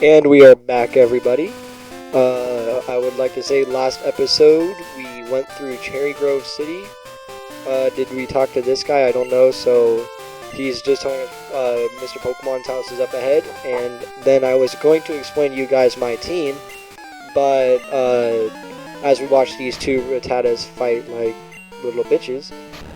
And we are back, everybody. I would like to say last episode we went through Cherry Grove City. Did we talk to this guy? I don't know. So he's just telling us Mr. Pokemon's house is up ahead. And then I was going to explain to you guys my team. But as we watch these two Rattatas fight like little bitches,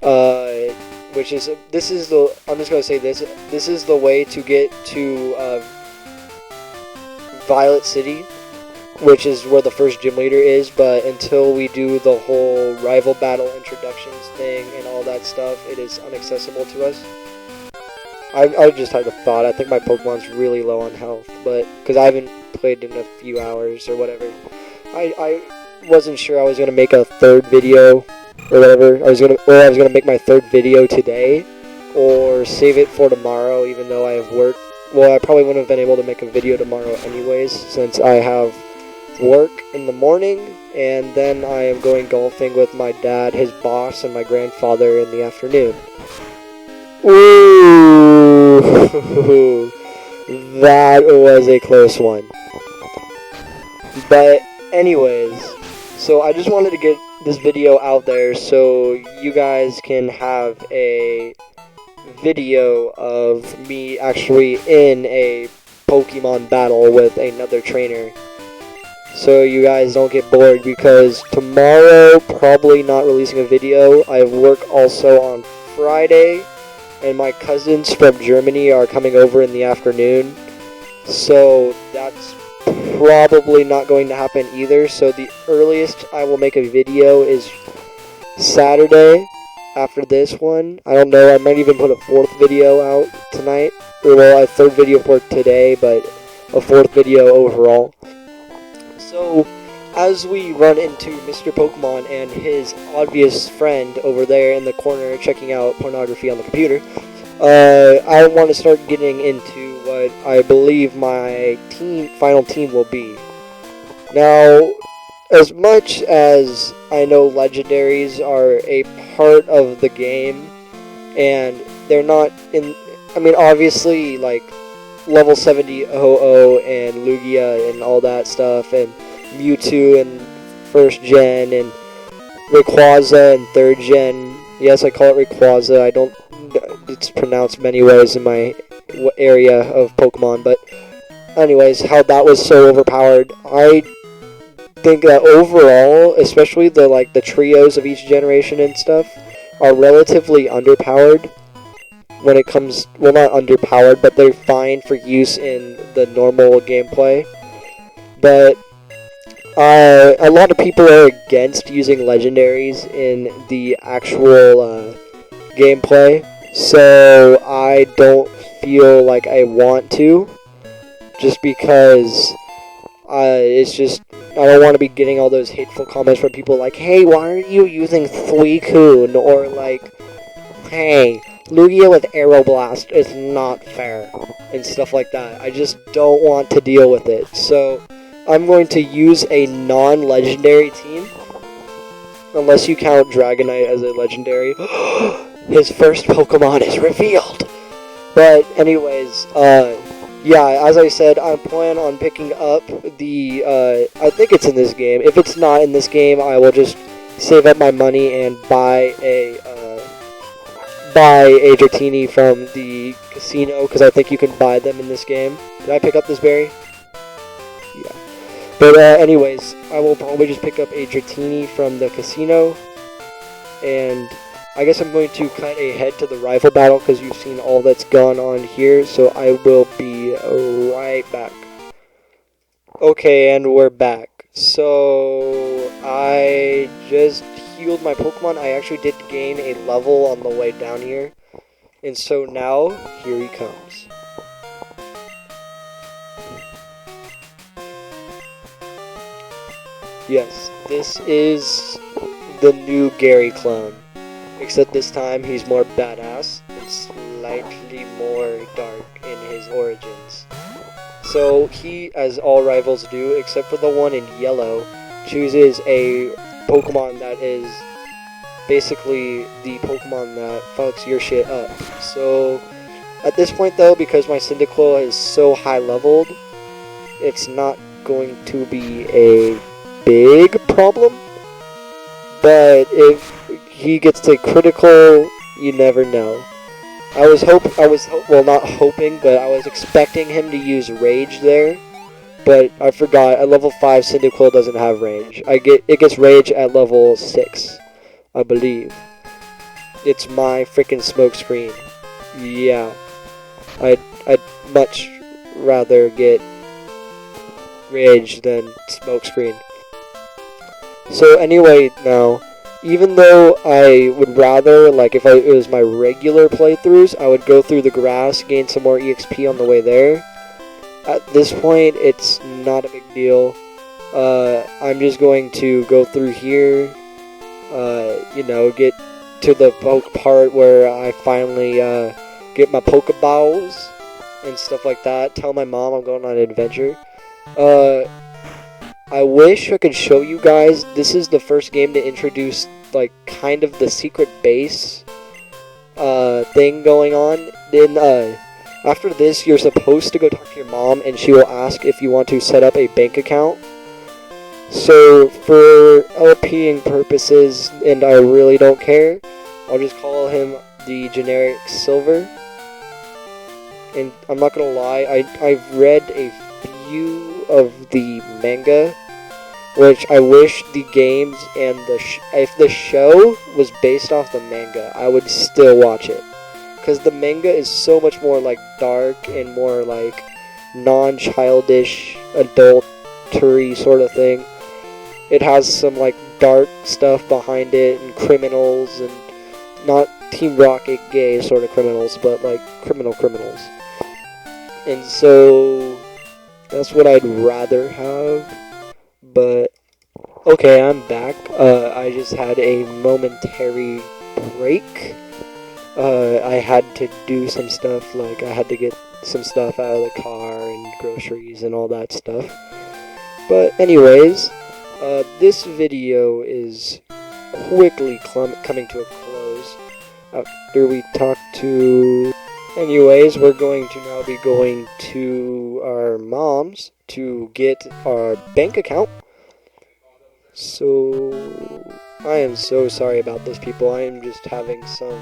I'm just going to say this is the way to get to Violet City, which is where the first gym leader is, but until we do the whole rival battle introductions thing and all that stuff, it is inaccessible to us. I just had a thought. I think my Pokemon's really low on health, but because I haven't played in a few hours or whatever, I wasn't sure I was gonna make a third video or whatever. I was gonna make my third video today or save it for tomorrow, even though I have work. Well, I probably wouldn't have been able to make a video tomorrow anyways, since I have work in the morning, and then I am going golfing with my dad, his boss, and my grandfather in the afternoon. Ooh, that was a close one. But anyways, so I just wanted to get this video out there so you guys can have a video of me actually in a Pokemon battle with another trainer, so you guys don't get bored, because tomorrow probably not releasing a video. I have work also on Friday, and my cousins from Germany are coming over in the afternoon, so that's probably not going to happen either. So the earliest I will make a video is Saturday. After this one, I don't know, I might even put a fourth video out tonight, or well, a third video for today, but a fourth video overall. So, as we run into Mr. Pokemon and his obvious friend over there in the corner checking out pornography on the computer, I want to start getting into what I believe my final team will be. Now, as much as I know legendaries are a part of the game, and they're not in, I mean, obviously, like, level 70 Ho-Oh and Lugia and all that stuff, and Mewtwo in first gen, and Rayquaza in third gen. Yes, I call it Rayquaza. It's pronounced many ways in my area of Pokemon, but anyways, how that was so overpowered. I think that overall, especially the trios of each generation and stuff, are relatively underpowered when it comes, well, not underpowered, but they're fine for use in the normal gameplay. But a lot of people are against using legendaries in the actual gameplay, so I don't feel like I want to, just because it's just, I don't want to be getting all those hateful comments from people like, hey, why aren't you using Suicune? Or like, hey, Lugia with Aeroblast is not fair, and stuff like that. I just don't want to deal with it. So I'm going to use a non-legendary team, unless you count Dragonite as a legendary. His first Pokemon is revealed! But anyways, yeah, as I said, I plan on picking up the, I think it's in this game. If it's not in this game, I will just save up my money and buy a Dratini from the casino, because I think you can buy them in this game. Did I pick up this berry? Yeah. But anyways, I will probably just pick up a Dratini from the casino, and I guess I'm going to cut ahead to the rival battle because you've seen all that's gone on here, so I will be right back. Okay, and we're back. So, I just healed my Pokemon. I actually did gain a level on the way down here. And so now, here he comes. Yes, this is the new Gary clone. Except this time he's more badass and slightly more dark in his origins. So he, as all rivals do, except for the one in yellow, chooses a Pokemon that is basically the Pokemon that fucks your shit up. So at this point though, because my Cyndaquil is so high leveled, it's not going to be a big problem. But if he gets to critical, you never know. Well, not hoping, but I was expecting him to use rage there. But I forgot, at level 5, Cyndaquil doesn't have range. It gets rage at level 6, I believe. It's my freaking smokescreen. Yeah. I'd much rather get rage than smokescreen. So anyway, now, even though I would rather, like, if it was my regular playthroughs, I would go through the grass, gain some more EXP on the way there. At this point, it's not a big deal. I'm just going to go through here, get to the poke part where I finally get my Pokeballs and stuff like that. Tell my mom I'm going on an adventure. I wish I could show you guys. This is the first game to introduce, like, kind of the secret base thing going on. Then after this, you're supposed to go talk to your mom, and she will ask if you want to set up a bank account. So for LPing purposes, and I really don't care, I'll just call him the generic Silver. And I'm not gonna lie, I've read a few of the manga, which I wish the games and if the show was based off the manga, I would still watch it. Because the manga is so much more, like, dark and more, like, non-childish, adultery sort of thing. It has some, like, dark stuff behind it, and criminals, and not Team Rocket gay sort of criminals, but, like, criminals. And so that's what I'd rather have. But okay, I'm back. I just had a momentary break. I had to do some stuff, like I had to get some stuff out of the car and groceries and all that stuff. But anyways, this video is quickly coming to a close after we talk to... Anyways, we're going to now be going to our mom's to get our bank account. So, I am so sorry about this, people. I am just having some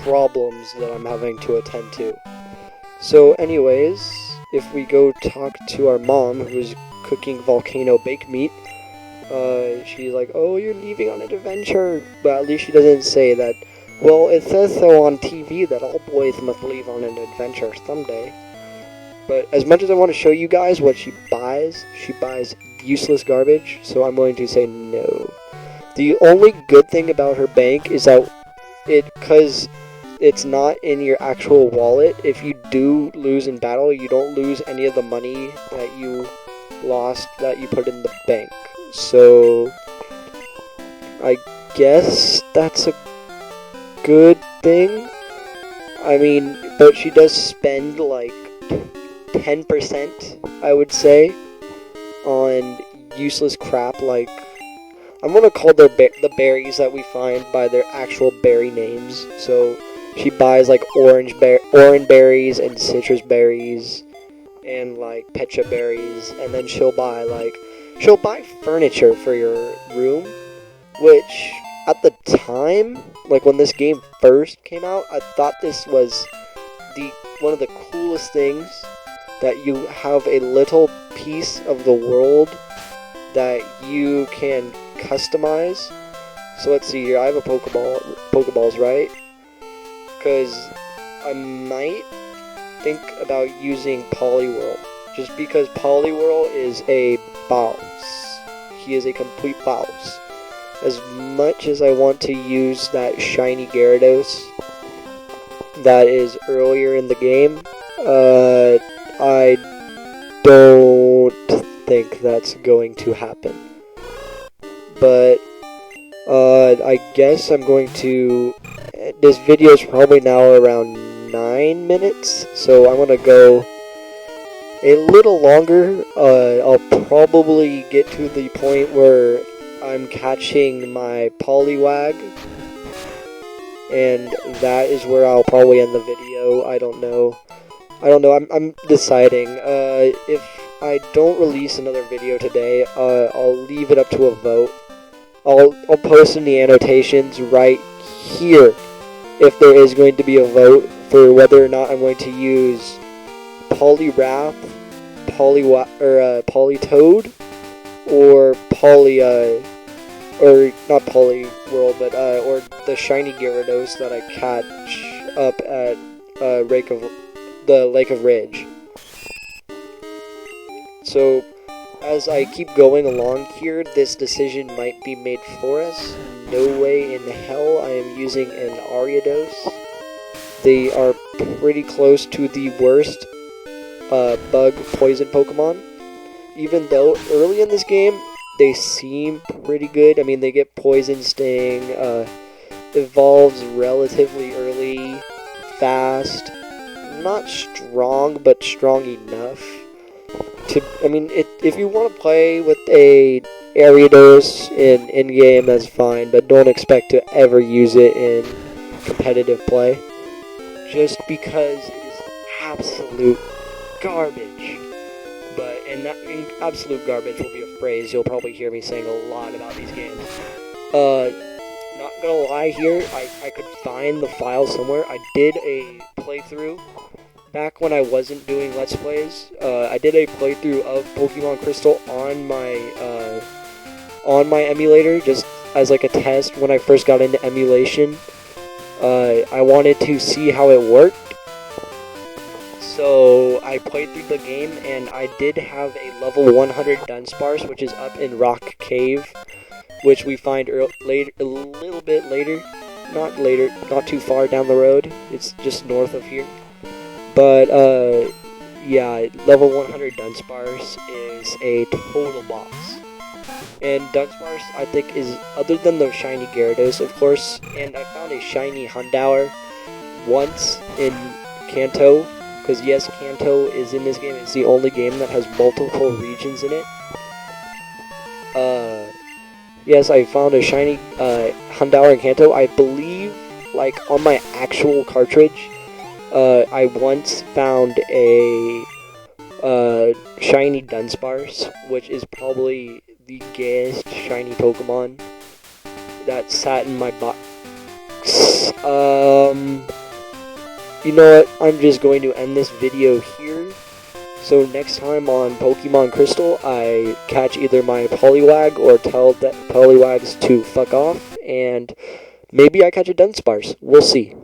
problems that I'm having to attend to. So, anyways, if we go talk to our mom, who's cooking volcano baked meat, she's like, oh, you're leaving on an adventure. But at least she doesn't say that. Well, it says so on TV that all boys must leave on an adventure someday. But as much as I want to show you guys what she buys useless garbage, so I'm going to say no. The only good thing about her bank is that because it's not in your actual wallet, if you do lose in battle, you don't lose any of the money that you lost that you put in the bank. So, I guess that's a good thing. I mean, but she does spend like 10%, I would say, on useless crap. Like, I'm gonna call the berries that we find by their actual berry names. So she buys like orange berries and citrus berries and like pecha berries, and then she'll buy furniture for your room, which at the time, like when this game first came out, I thought this was one of the coolest things, that you have a little piece of the world that you can customize. So let's see here, I have a Pokeballs, right? Because I might think about using Poliwhirl, just because Poliwhirl is a boss. He is a complete boss. As much as I want to use that shiny Gyarados that is earlier in the game, I don't think that's going to happen. But I guess I'm going to... This video is probably now around 9 minutes, so I'm going to go a little longer. I'll probably get to the point where I'm catching my Poliwag, and that is where I'll probably end the video. I don't know. I'm deciding. If I don't release another video today, I'll leave it up to a vote. I'll post in the annotations right here if there is going to be a vote for whether or not I'm going to use Poliwrath, Politoad, or or not Poliwhirl, but or the shiny Gyarados that I catch up at the Lake of Ridge. So, as I keep going along here, this decision might be made for us. No way in hell I am using an Ariados. They are pretty close to the worst bug poison Pokemon. Even though early in this game, they seem pretty good. I mean, they get Poison Sting, evolves relatively early, fast, not strong, but strong enough. If you want to play with a Ariados in-game, that's fine, but don't expect to ever use it in competitive play. Just because it is absolute garbage. And absolute garbage will be a phrase you'll probably hear me saying a lot about these games. Not gonna lie here, I could find the file somewhere. I did a playthrough back when I wasn't doing Let's Plays. I did a playthrough of Pokemon Crystal on my emulator, just as like a test when I first got into emulation. I wanted to see how it worked. So I played through the game, and I did have a level 100 Dunsparce, which is up in Rock Cave, which we find a little bit later, not too far down the road. It's just north of here. But yeah, level 100 Dunsparce is a total boss. And Dunsparce, I think, is, other than the shiny Gyarados, of course, and I found a shiny Houndour once in Kanto. Because yes, Kanto is in this game. It's the only game that has multiple regions in it. Yes, I found a shiny Houndour in Kanto. I believe, like, on my actual cartridge, I once found a shiny Dunsparce, which is probably the gayest shiny Pokemon that sat in my box. You know what, I'm just going to end this video here. So next time on Pokemon Crystal, I catch either my Poliwag or tell the Poliwags to fuck off, and maybe I catch a Dunsparce. We'll see.